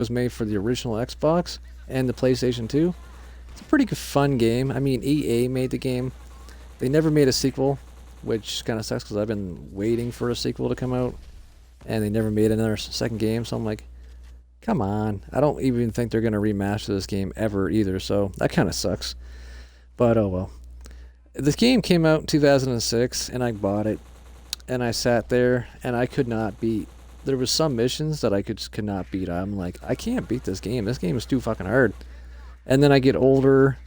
was made for the original Xbox and the PlayStation 2. It's a pretty good, fun game. I mean, EA made the game. They never made a sequel, which kind of sucks because I've been waiting for a sequel to come out, and they never made another second game. So I'm like, come on. I don't even think they're going to remaster this game ever either, so that kind of sucks. But oh well. This game came out in 2006, and I bought it, and I sat there, and I could not beat. There was some missions that I could not beat. I'm like, I can't beat this game. This game is too fucking hard. And then I get older,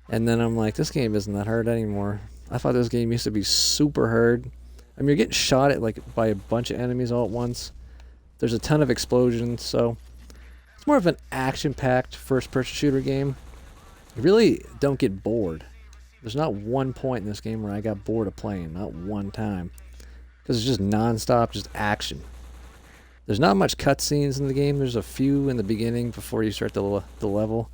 and then I'm like, this game isn't that hard anymore. I thought this game used to be super hard. I mean, you're getting shot at like by a bunch of enemies all at once. There's a ton of explosions, so it's more of an action-packed first-person shooter game. You really don't get bored. There's not one point in this game where I got bored of playing, not one time. Because it's just non-stop, just action. There's not much cutscenes in the game. There's a few in the beginning before you start the level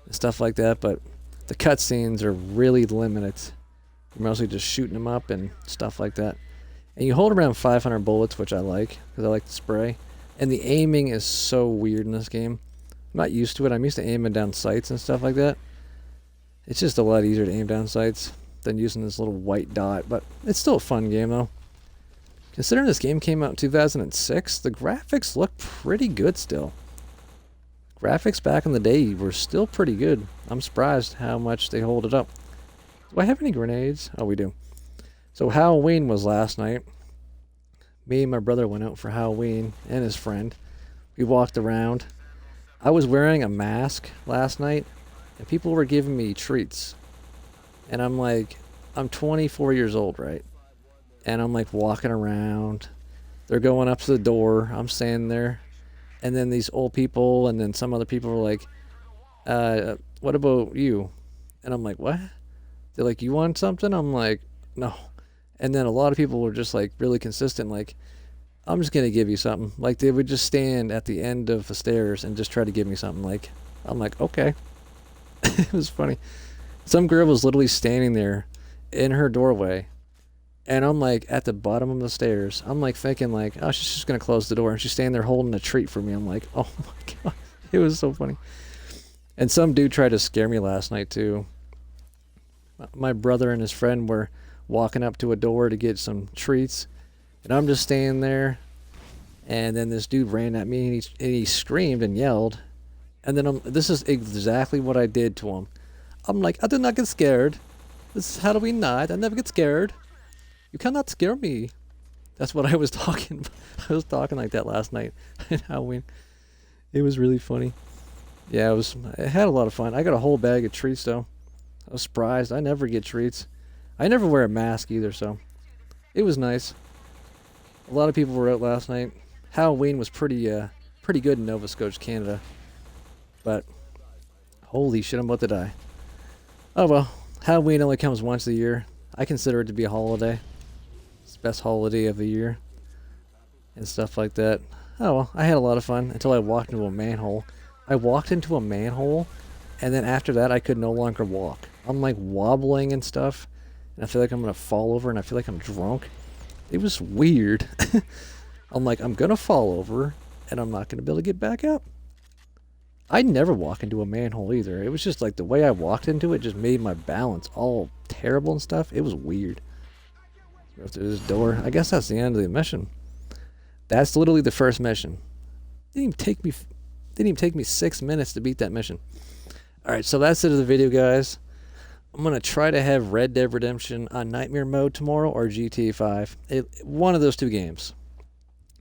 and stuff like that, but the cutscenes are really limited. You're mostly just shooting them up and stuff like that. And you hold around 500 bullets, which I like, because I like to spray. And the aiming is so weird in this game. I'm not used to it. I'm used to aiming down sights and stuff like that. It's just a lot easier to aim down sights than using this little white dot, but it's still a fun game though. Considering this game came out in 2006, the graphics look pretty good still. Graphics back in the day were still pretty good. I'm surprised how much they hold it up. Do I have any grenades? Oh, we do. So Halloween was last night. Me and my brother went out for Halloween and his friend. We walked around. I was wearing a mask last night, and people were giving me treats. And I'm like, I'm 24 years old, right? And I'm like walking around. They're going up to the door. I'm standing there. And then these old people and then some other people were like, what about you? And I'm like, what? They're like, you want something? I'm like, no. And then a lot of people were just like really consistent, like, I'm just going to give you something. Like they would just stand at the end of the stairs and just try to give me something. Like, I'm like, okay. It was funny. Some girl was literally standing there in her doorway. And I'm like at the bottom of the stairs. I'm like thinking like, oh, she's just going to close the door. And she's standing there holding a treat for me. I'm like, oh my God. It was so funny. And some dude tried to scare me last night too. My brother and his friend were walking up to a door to get some treats. And I'm just standing there. And then this dude ran at me and he screamed and yelled. And then this is exactly what I did to him. I'm like, I do not get scared. This is Halloween night. I never get scared. You cannot scare me. That's what I was talking about. I was talking like that last night in Halloween. It was really funny. Yeah, I had a lot of fun. I got a whole bag of treats though. I was surprised. I never get treats. I never wear a mask either, so it was nice. A lot of people were out last night. Halloween was pretty good in Nova Scotia, Canada. But holy shit, I'm about to die. Oh well, Halloween only comes once a year. I consider it to be a holiday. It's the best holiday of the year. And stuff like that. Oh well, I had a lot of fun until I walked into a manhole. I walked into a manhole, and then after that I could no longer walk. I'm like wobbling and stuff, and I feel like I'm gonna fall over, and I feel like I'm drunk. It was weird. I'm like, I'm gonna fall over, and I'm not gonna be able to get back up. I never walk into a manhole either. It was just like the way I walked into it just made my balance all terrible and stuff. It was weird. Go through this door. I guess that's the end of the mission. That's literally the first mission. Didn't even take me 6 minutes to beat that mission. Alright, so that's it of the video, guys. I'm going to try to have Red Dead Redemption on Nightmare Mode tomorrow or GTA 5. One of those two games.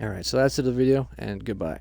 Alright, so that's it of the video, and goodbye.